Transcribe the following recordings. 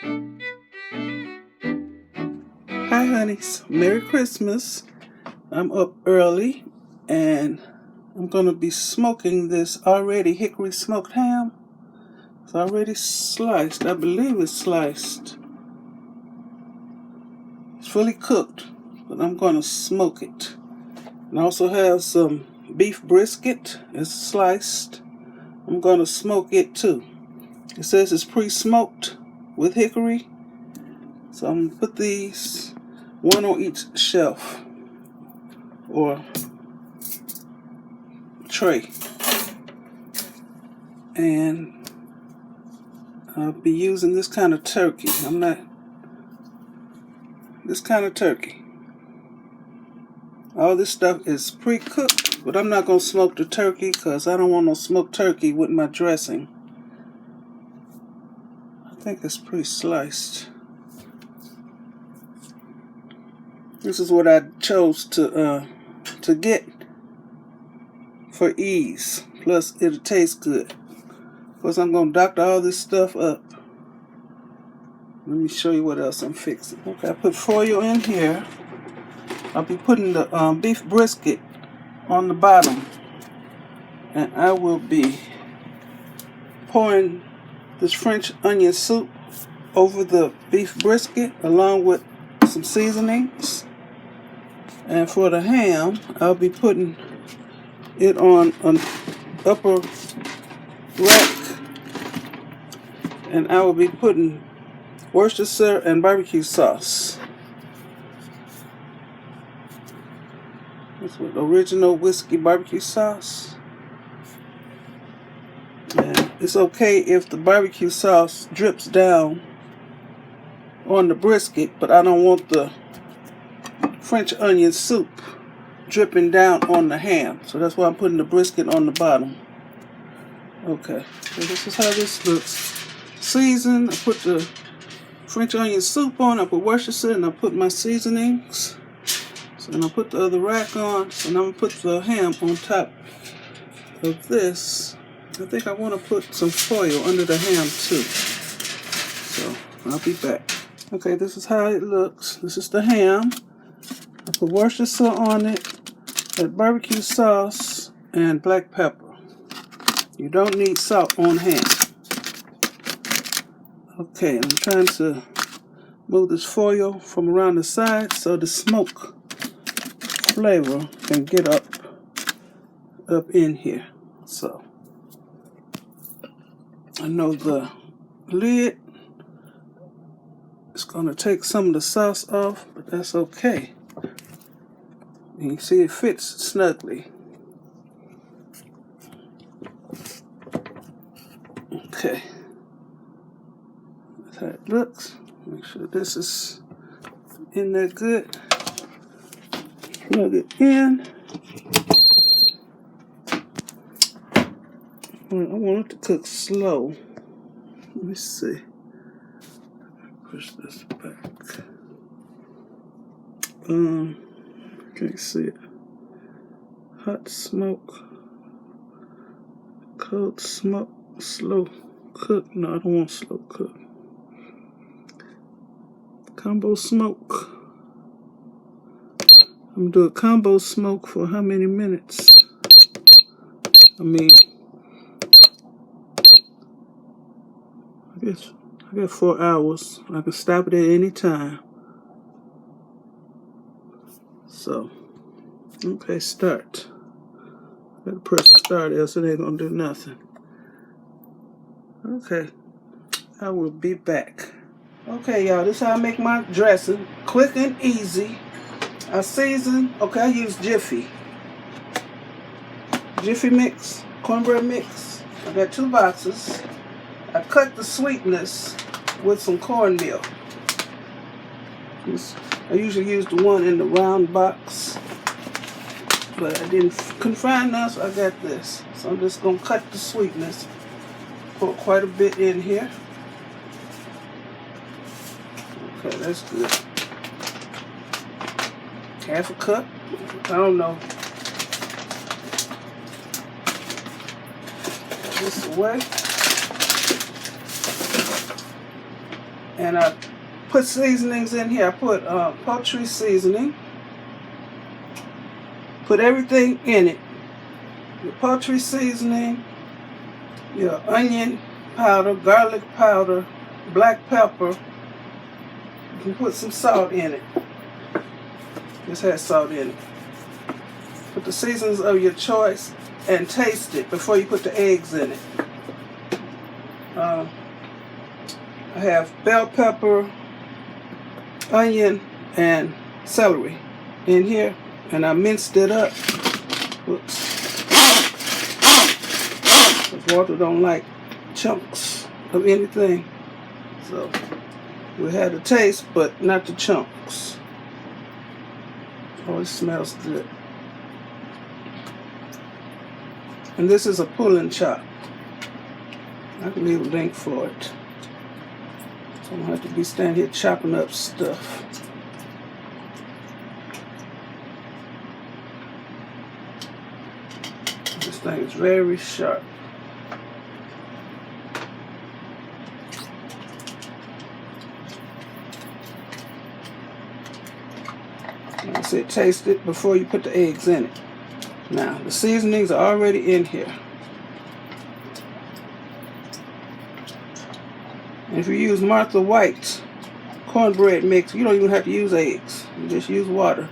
Hi honeys, Merry Christmas. I'm up early and I'm going to be smoking this already hickory smoked ham. It's already sliced. I believe it's sliced. It's fully cooked, but I'm going to smoke it. And I also have some beef brisket. It's sliced. I'm going to smoke it too. It says it's pre-smoked with hickory. So I'm going to put these one on each shelf or tray. And I'll be using this kind of turkey. This kind of turkey. All this stuff is pre-cooked, but I'm not going to smoke the turkey because I don't want no smoked turkey with my dressing. I think it's pre-sliced. This is what I chose to get for ease. Plus, it'll taste good. Plus, I'm going to doctor all this stuff up. Let me show you what else I'm fixing. Okay, I put foil in here. I'll be putting the beef brisket on the bottom. And I will be pouring this French onion soup over the beef brisket along with some seasonings. And for the ham, I'll be putting it on an upper rack. And I will be putting Worcestershire and barbecue sauce. That's with original whiskey barbecue sauce. And it's okay if the barbecue sauce drips down on the brisket, but I don't want the French onion soup dripping down on the ham. So that's why I'm putting the brisket on the bottom. Okay, so this is how this looks. Seasoned, I put the French onion soup on, I put Worcestershire, and I put my seasonings. So then I put the other rack on, and I'm going to put the ham on top of this. I think I want to put some foil under the ham too. So I'll be back. Okay, this is how it looks. This is the ham. I put Worcestershire on it, add barbecue sauce, and black pepper. You don't need salt on ham. Okay, I'm trying to move this foil from around the side so the smoke flavor can get up in here. So I know the lid is going to take some of the sauce off, but that's okay. You can see it fits snugly. Okay. That's how it looks. Make sure this is in there good. Plug it in. I want it to cook slow. Let me see. Push this back. Can't see it. Hot smoke. Cold smoke. Slow cook. No, I don't want slow cook. Combo smoke. I'm gonna do a combo smoke for how many minutes? I got 4 hours. I can stop it at any time. So, okay, start. I gotta press start, else it ain't gonna do nothing. Okay, I will be back. Okay, y'all, this is how I make my dressing. Quick and easy. I season. Okay, I use Jiffy mix, cornbread mix. I got 2 boxes. I cut the sweetness with some cornmeal. I usually use the one in the round box, but I couldn't find none, so I got this. So I'm just gonna cut the sweetness. Put quite a bit in here. Okay, that's good. Half a cup. I don't know. This away. And I put seasonings in here. I put poultry seasoning. Put everything in it. Your poultry seasoning, your onion powder, garlic powder, black pepper. You can put some salt in it. This has salt in it. Put the seasonings of your choice and taste it before you put the eggs in it. I have bell pepper, onion, and celery in here, and I minced it up. Oops. Because Walter don't like chunks of anything. So we had the taste, but not the chunks. Oh, it smells good. And this is a pull and chop. I can leave a link for it. So I don't have to be standing here chopping up stuff. This thing is very sharp. Like I said, taste it before you put the eggs in it. Now, the seasonings are already in here. And if you use Martha White's cornbread mix, you don't even have to use eggs. You just use water.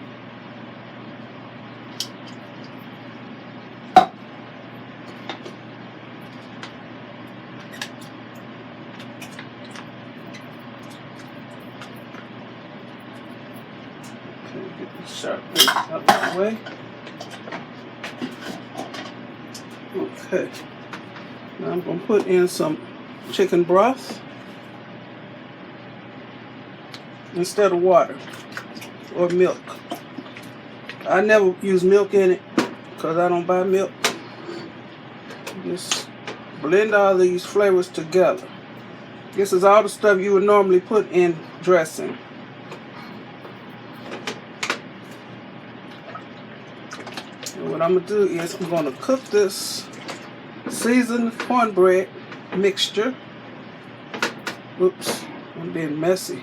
Okay, get the sharp things out of the way. Okay, now I'm going to put in some chicken broth instead of water or milk. I never use milk in it because I don't buy milk. Just blend all these flavors together. This is all the stuff you would normally put in dressing. And what I'm going to do is I'm going to cook this seasoned cornbread mixture. Oops, I'm being messy.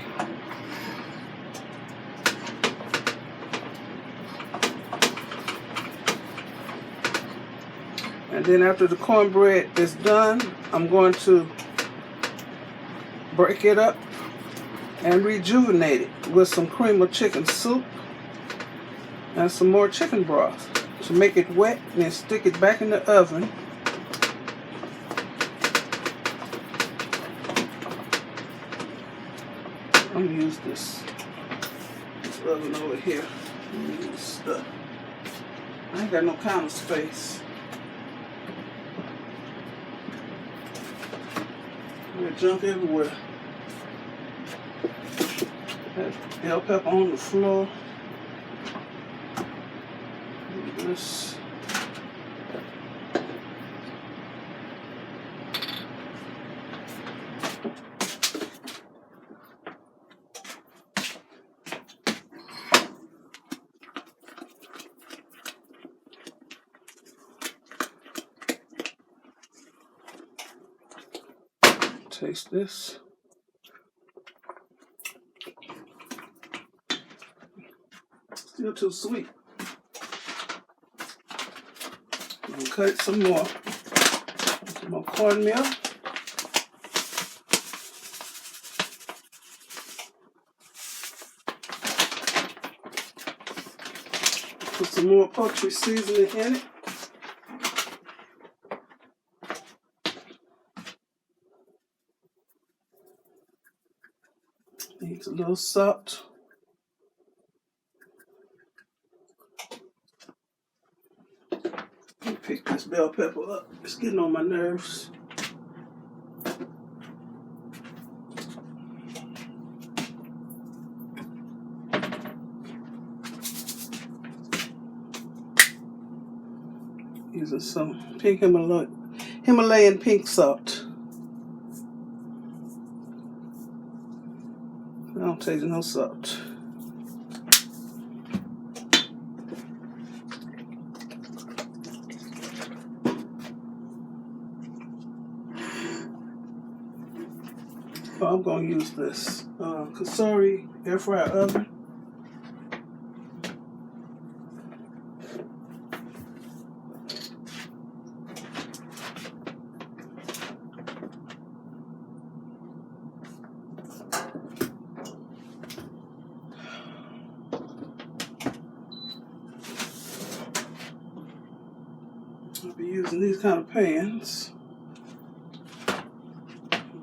And then after the cornbread is done, I'm going to break it up and rejuvenate it with some cream of chicken soup and some more chicken broth to make it wet, and then stick it back in the oven. I'm gonna use this oven over here. Use stuff. I ain't got no counter space. There's junk everywhere. Have bell pepper on the floor. This. Taste this. Still too sweet. I'm gonna cut it some more. Some more cornmeal. Put some more poultry seasoning in it. Needs a little salt. Let me pick this bell pepper up. It's getting on my nerves. Using some pink Himalayan pink salt. I don't taste no salt. No, I'm going to use this Cicero air fryer oven. I'll be using these kind of pans.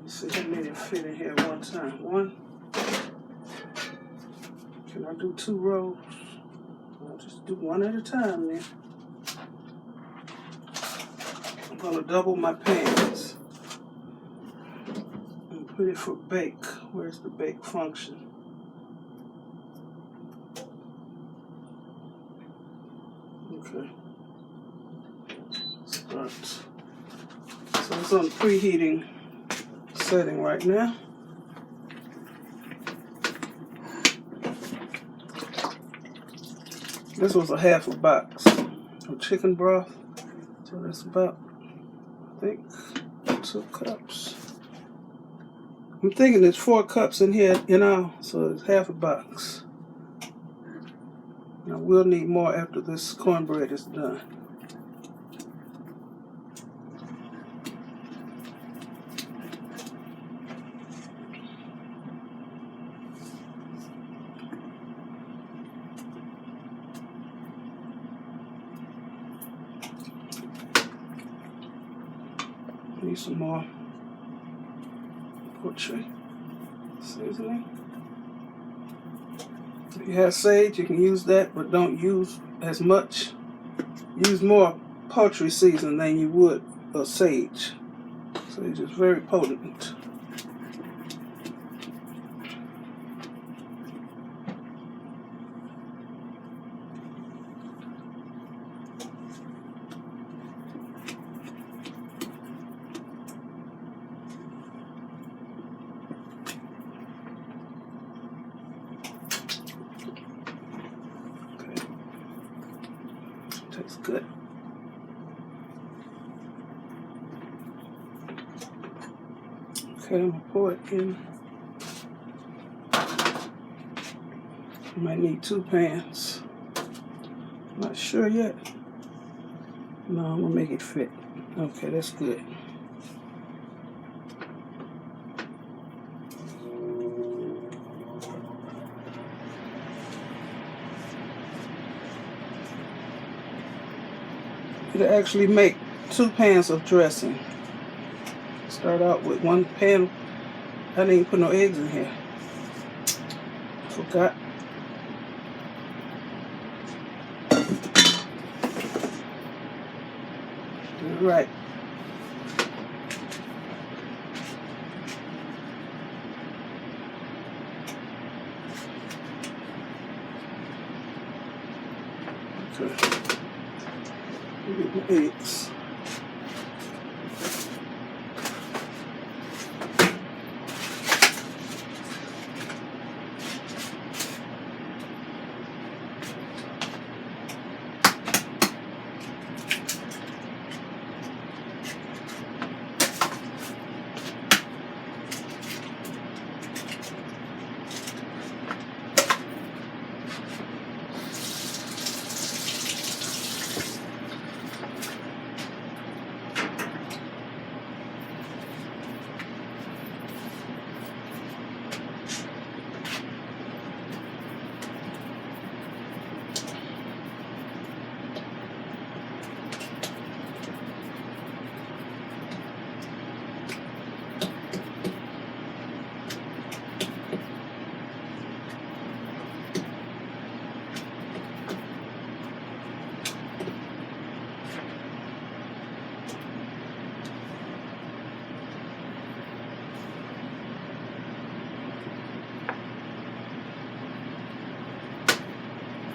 Let's see how many fit in here at one time. One. Can I do 2 rows? I'll just do one at a time then. I'm going to double my pans and put it for bake. Where's the bake function? Okay. Start. So it's on preheating setting right now. This was a half a box of chicken broth. So that's about, I think, 2 cups. I'm thinking there's 4 cups in here, so it's half a box. Now we'll need more after this cornbread is done. Need some more poultry seasoning. If you have sage, you can use that, but don't use as much. Use more poultry seasoning than you would sage. Sage is very potent. Tastes good. Okay, I'm gonna pour it in. You might need 2 pans. Not sure yet. No, I'm gonna make it fit. Okay, that's good. It'll actually make 2 pans of dressing. Start out with 1 pan. I didn't even put no eggs in here. Forgot. All right. Okay. Get my eggs.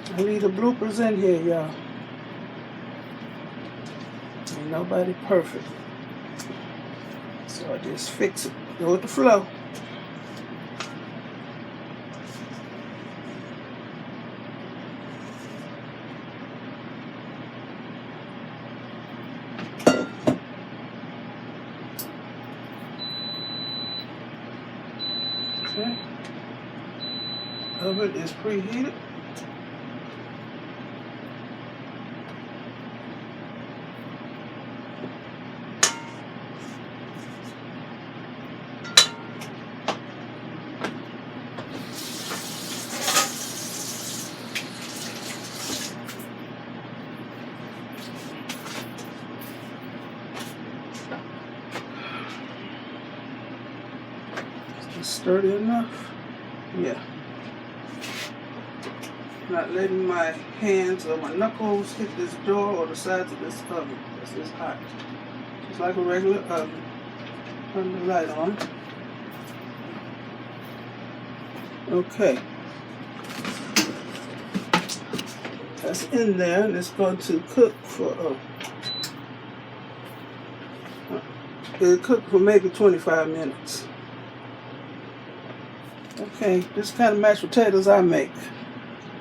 I leave the bloopers in here, y'all. Ain't nobody perfect. So I just fix it. Go with the flow. Okay. Oven is preheated. Sturdy enough? Yeah. Not letting my hands or my knuckles hit this door or the sides of this oven because it's hot. Just like a regular oven. Turn the light on. Okay. That's in there and it's going to cook for it'll cook for maybe 25 minutes. Okay, this kind of mashed potatoes I make.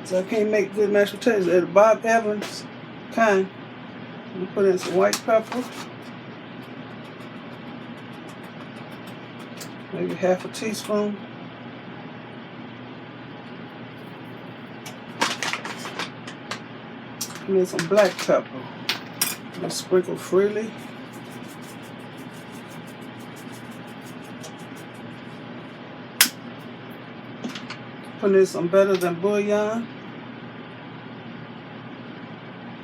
So I can't make good mashed potatoes. They're the Bob Evans kind. I'm put in some white pepper. Maybe half a teaspoon. And then some black pepper. And sprinkle freely. Put in some better than bouillon.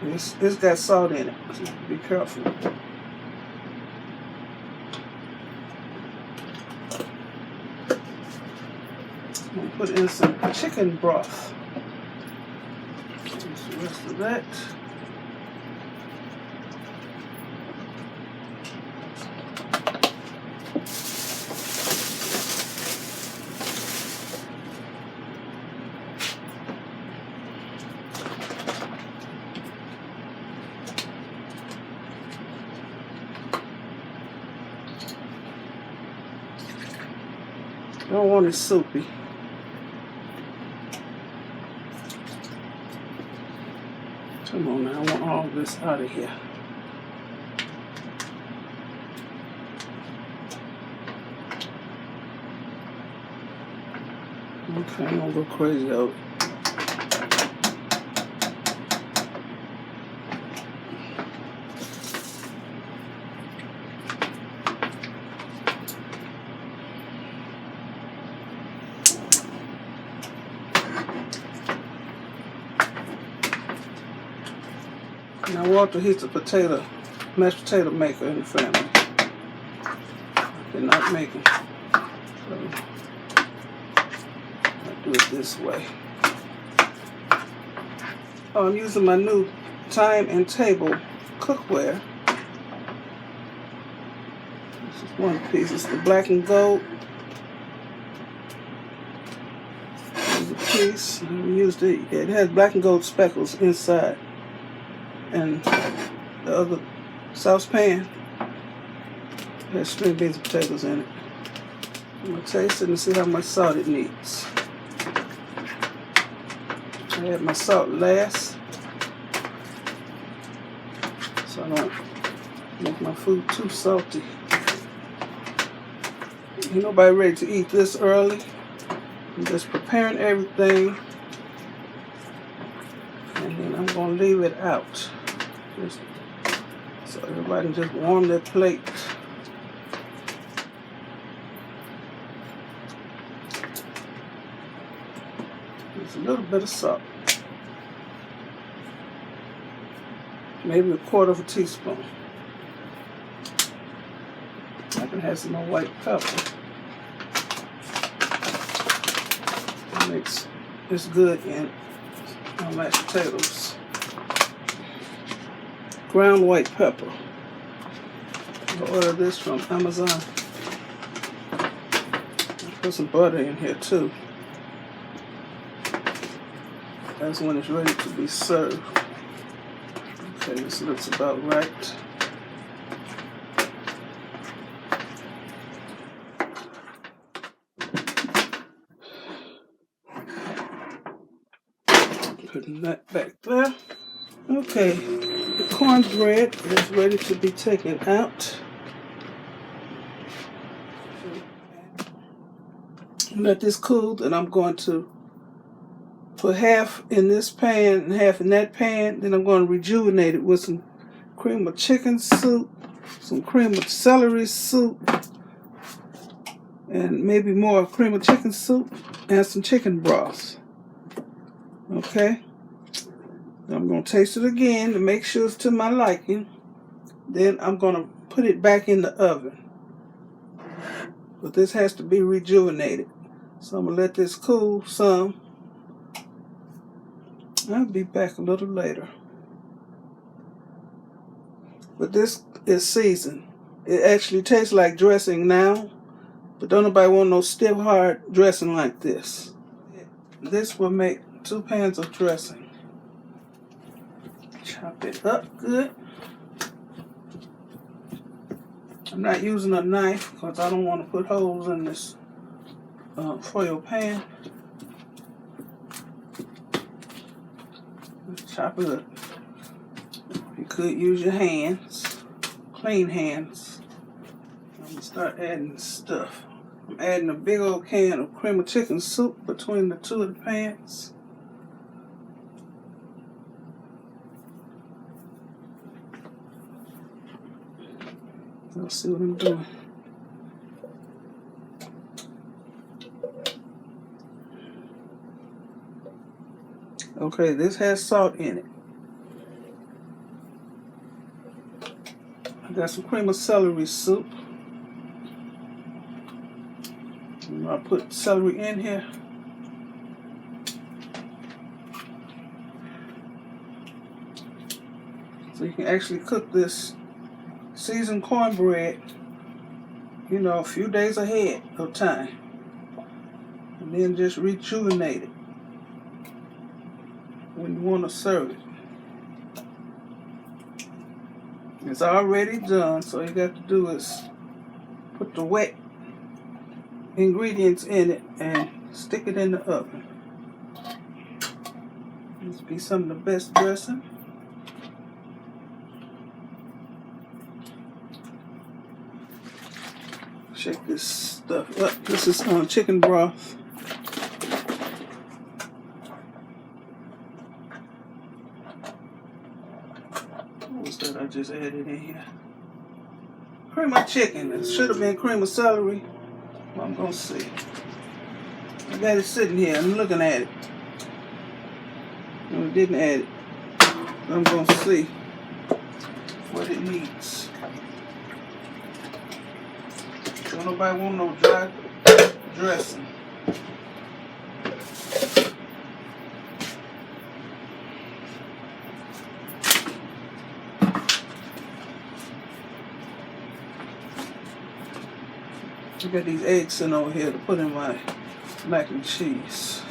It's got salt in it, so be careful. I'm going to put in some chicken broth. Just the rest of that. I don't want it soupy. Come on now, I want all this out of here. Okay, I'm gonna go crazy out. Now Walter, he's a mashed potato maker in the family. I cannot make them. So I do it this way. Oh, I'm using my new time and table cookware. This is one piece. It's the black and gold. There's a piece. It has black and gold speckles inside. And the other saucepan has string beans and potatoes in it. I'm going to taste it and see how much salt it needs. I add my salt last so I don't make my food too salty. Ain't nobody ready to eat this early. I'm just preparing everything and then I'm going to leave it out. So everybody can just warm their plate. Just a little bit of salt. Maybe a quarter of a teaspoon. I can have some more white pepper. It's good in mashed potatoes. Ground white pepper. I'll order this from Amazon. I'll put some butter in here too. That's when it's ready to be served. Okay, this looks about right. Putting that back there. Okay, the cornbread is ready to be taken out. Let this cool, then I'm going to put half in this pan and half in that pan. Then I'm going to rejuvenate it with some cream of chicken soup, some cream of celery soup, and maybe more cream of chicken soup, and some chicken broth. Okay? I'm going to taste it again to make sure it's to my liking. Then I'm going to put it back in the oven. But this has to be rejuvenated. So I'm going to let this cool some. I'll be back a little later. But this is seasoned. It actually tastes like dressing now. But don't nobody want no stiff, hard dressing like this. This will make 2 pans of dressing. Chop it up good. I'm not using a knife because I don't want to put holes in this foil pan. Chop it up. You could use your hands, clean hands. I'm going to start adding stuff. I'm adding a big old can of cream of chicken soup between the 2 of the pans. Let's see what I'm doing. Okay, this has salt in it. I got some cream of celery soup. I'll put celery in here. So you can actually cook this seasoned cornbread, you know, a few days ahead of time. And then just rejuvenate it when you want to serve it. It's already done, so all you got to do is put the wet ingredients in it and stick it in the oven. This will be some of the best dressing. Shake this stuff up. This is chicken broth. What was that I just added in here? Cream of chicken. It should have been cream of celery. Well, I'm going to see. I got it sitting here. I'm looking at it. No, it didn't add it. I'm going to see what it needs. Don't nobody want no dry dressing. I got these eggs sitting over here to put in my mac and cheese.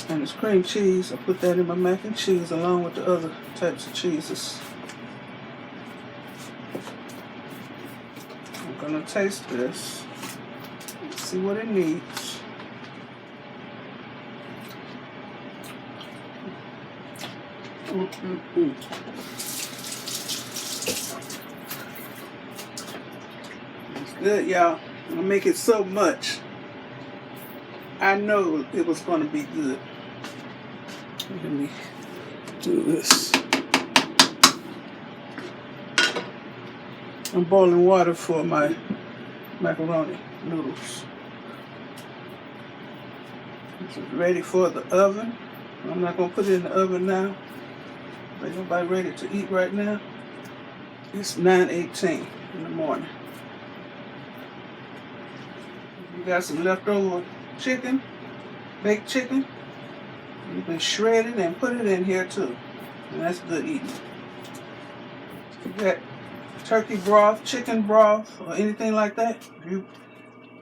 And this cream cheese, I put that in my mac and cheese along with the other types of cheeses. I'm gonna taste this, see what it needs. It's good, y'all. I'm gonna make it so much. I know it was gonna be good. Let me do this. I'm boiling water for my macaroni noodles. This is ready for the oven. I'm not going to put it in the oven now. Ain't nobody ready to eat right now. It's 9:18 in the morning. You got some leftover chicken, baked chicken. You can shred it and put it in here too. And that's good eating. You got turkey broth, chicken broth, or anything like that. If you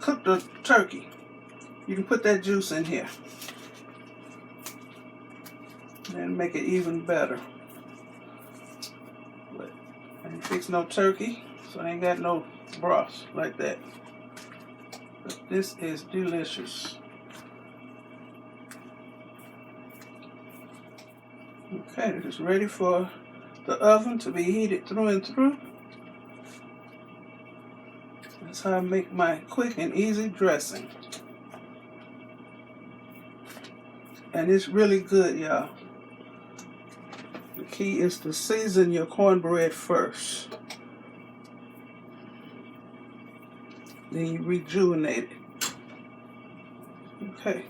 cook the turkey, you can put that juice in here and make it even better. But I didn't fix no turkey, so I ain't got no broth like that. But this is delicious. Okay, it is ready for the oven to be heated through and through. That's how I make my quick and easy dressing. and it's really good, y'all. The key is to season your cornbread first. Then you rejuvenate it. Okay.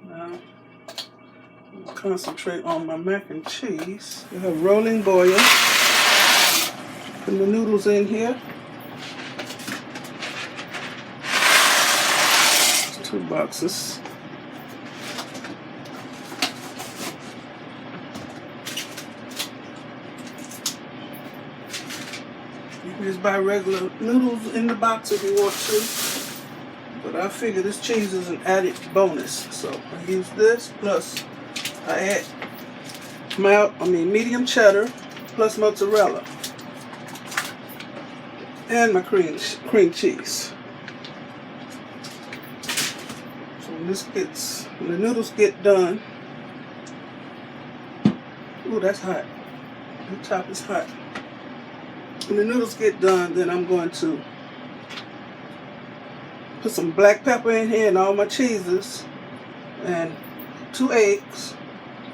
Now, I'll concentrate on my mac and cheese. We have rolling boil. Put the noodles in here. 2 boxes. You can just buy regular noodles in the box if you want to. But I figure this cheese is an added bonus. So I use this plus I add medium cheddar plus mozzarella. And my cream cheese. So when the noodles get done, ooh, that's hot. The top is hot. When the noodles get done, then I'm going to put some black pepper in here and all my cheeses and 2 eggs.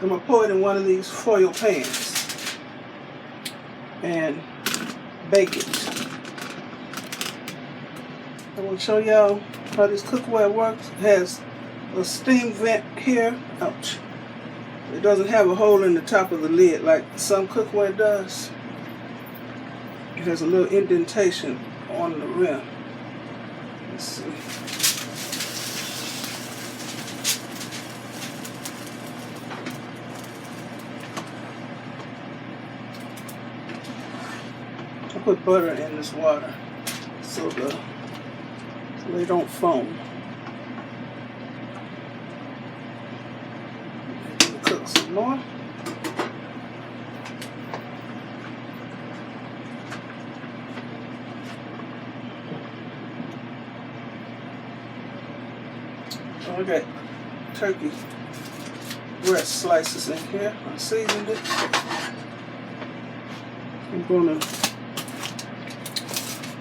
I'm going to pour it in one of these foil pans and bake it. I want to show y'all how this cookware works. It has a steam vent here. Ouch. It doesn't have a hole in the top of the lid like some cookware does. It has a little indentation on the rim. Let's see. I put butter in this water so they don't foam. Cook some more. I got turkey breast slices in here. I seasoned it. I'm going to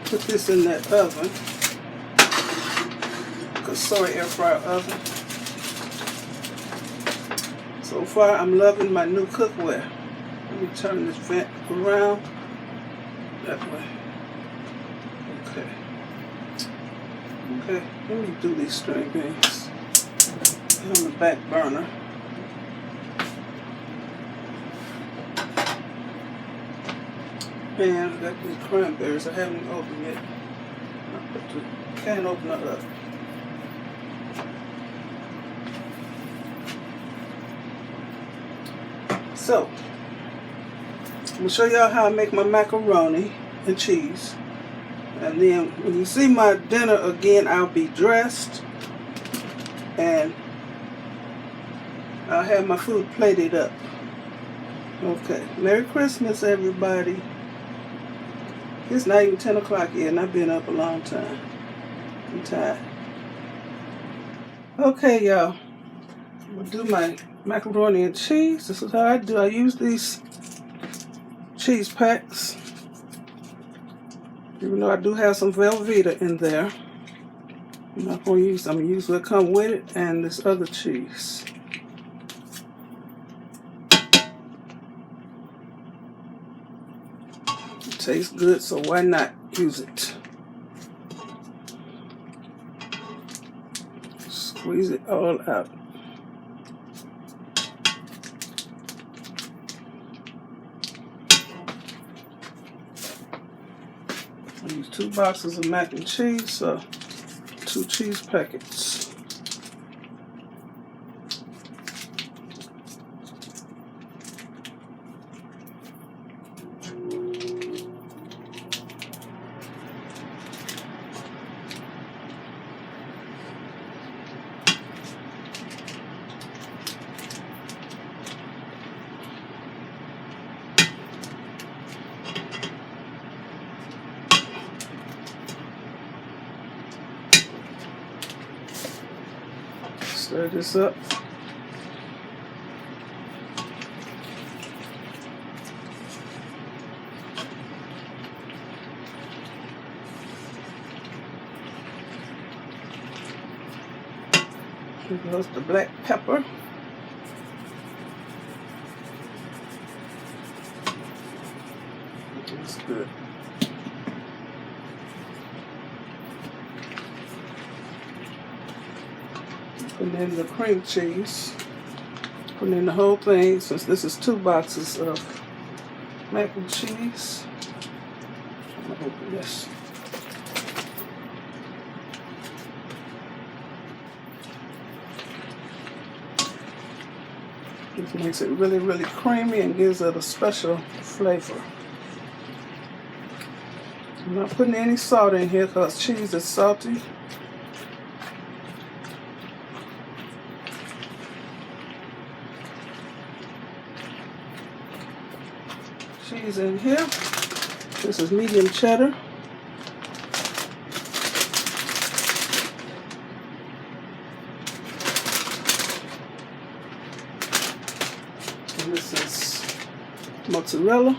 put this in that oven. Cicero air fryer oven. So far, I'm loving my new cookware. Let me turn this vent around that way. Okay. Okay, let me do these string beans on the back burner. And I got these cranberries I haven't opened yet. I'll put the can opener up. So, I'm going to show y'all how I make my macaroni and cheese. And then when you see my dinner again, I'll be dressed and I'll have my food plated up. Okay, Merry Christmas, everybody. It's not even 10 o'clock yet, and I've been up a long time. I'm tired. Okay, y'all. I'm going to do my macaroni and cheese. This is how I do. I use these cheese packs. Even though I do have some Velveeta in there. I'm not going to use, I'm going to use what come with it and this other cheese. It tastes good, so why not use it? Squeeze it all out. I use 2 boxes of mac and cheese, so 2 cheese packets. Stir this up. Here goes the black pepper. That's good. Put in the cream cheese. Put in the whole thing, since this is 2 boxes of mac and cheese. I'm gonna open this. This makes it really, really creamy and gives it a special flavor. I'm not putting any salt in here because cheese is salty. Cheese in here. This is medium cheddar. And this is mozzarella.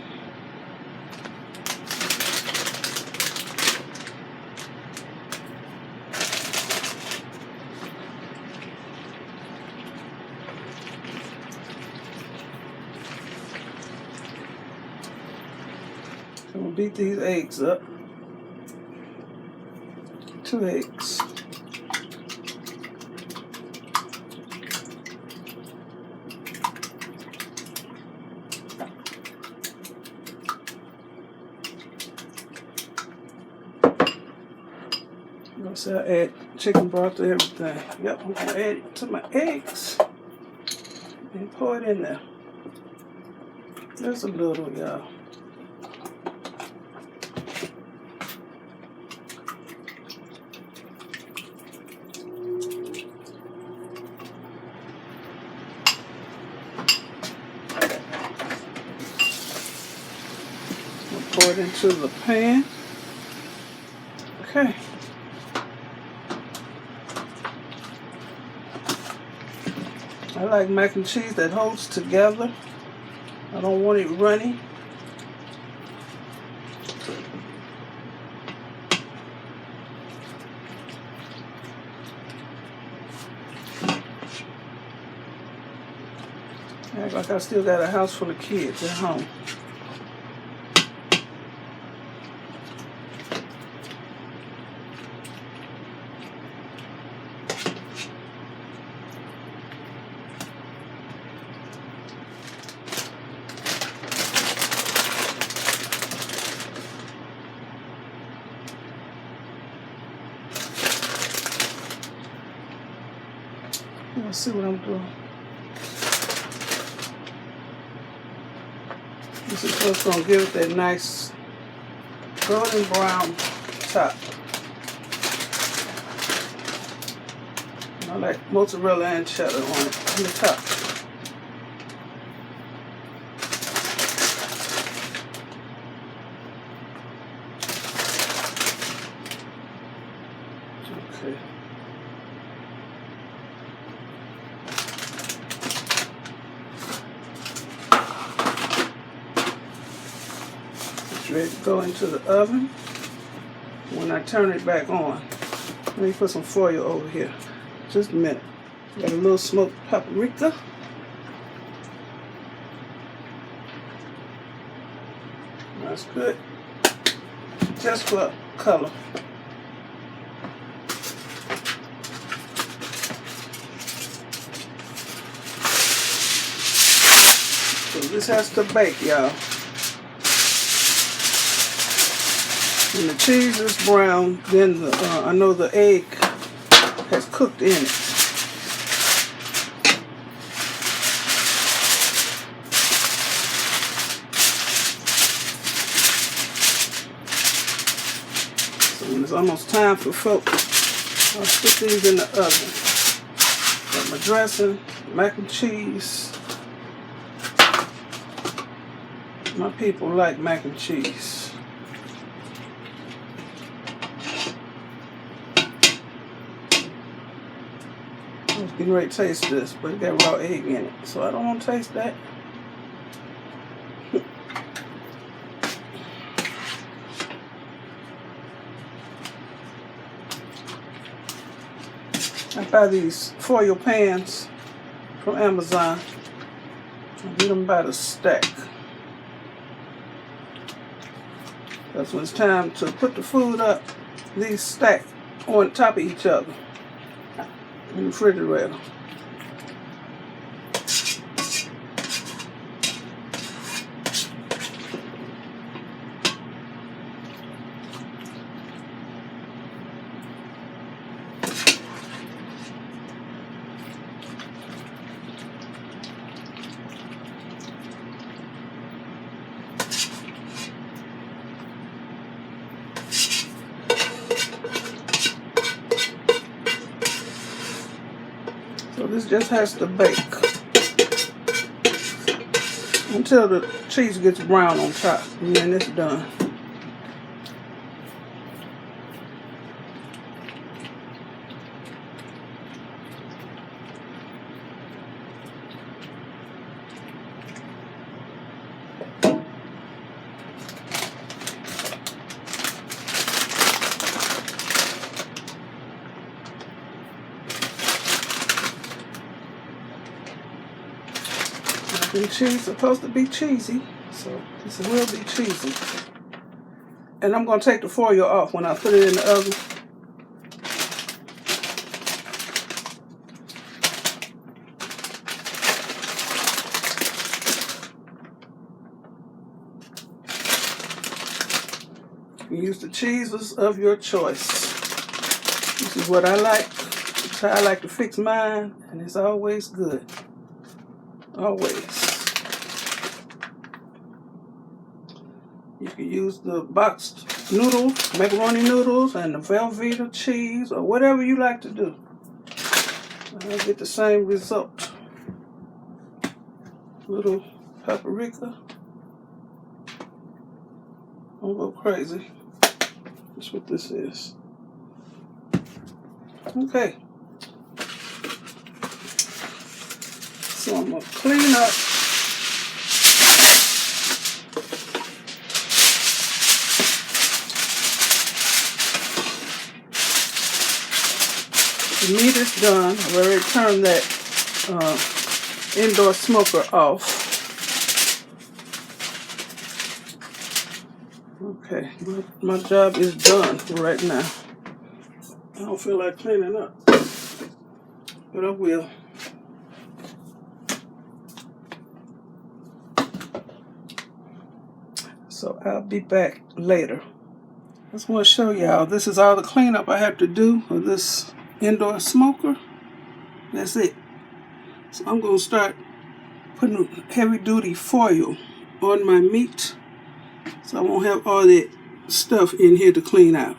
I'm gonna beat these eggs up. 2 eggs. So I add chicken broth to everything. Yep, I'm gonna add it to my eggs and pour it in there. There's a little, y'all. Pour it into the pan. Okay. I like mac and cheese that holds together. I don't want it runny. Act like I still got a house full of kids at home. Let's see what I'm doing. This is what's going to give it that nice golden brown top. I like mozzarella and cheddar on it, on the top. Okay. Ready to go into the oven. When I turn it back on, let me put some foil over here. Just a minute. Got a little smoked paprika. That's good. Just for color. So this has to bake, y'all. When the cheese is brown, then I know the egg has cooked in it. So when it's almost time for folk, I'll stick these in the oven. Got my dressing, mac and cheese. My people like mac and cheese. I was getting ready to taste this, but it got raw egg in it, so I don't want to taste that. I buy these foil pans from Amazon. I get them by the stack. Because when it's time to put the food up, these stack on top of each other in the refrigerator. So this just has to bake until the cheese gets brown on top, and then it's done. And cheese is supposed to be cheesy, so this will be cheesy. And I'm going to take the foil off when I put it in the oven. You use the cheeses of your choice. This is what I like. It's how I like to fix mine, and it's always good. Always. You can use the boxed noodles, macaroni noodles, and the Velveeta cheese, or whatever you like to do. I'll get the same result. Little paprika. Don't go crazy. That's what this is. Okay. So I'm going to clean up the meat is done. I've already turned that indoor smoker off. Okay, my job is done right now. I don't feel like cleaning up, but I will. So I'll be back later. I just want to show y'all, this is all the cleanup I have to do with this indoor smoker. That's it. So I'm going to start putting heavy duty foil on my meat, so I won't have all that stuff in here to clean out.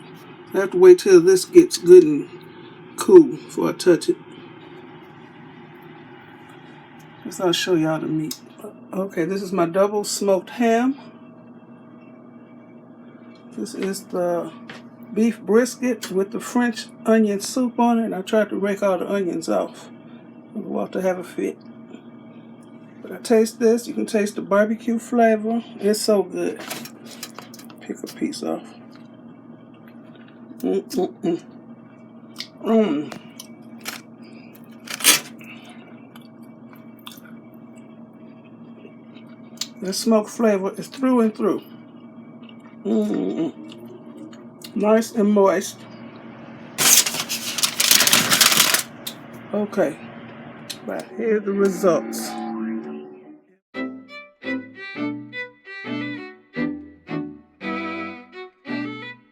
I have to wait till this gets good and cool before I touch it. Guess I'll show y'all the meat. Okay, this is my double smoked ham. This is the beef brisket with the French onion soup on it. I tried to rake all the onions off. We'll have to have a fit. But I taste this. You can taste the barbecue flavor. It's so good. Pick a piece off. The smoke flavor is through and through. Nice and moist. Okay, but here's the results.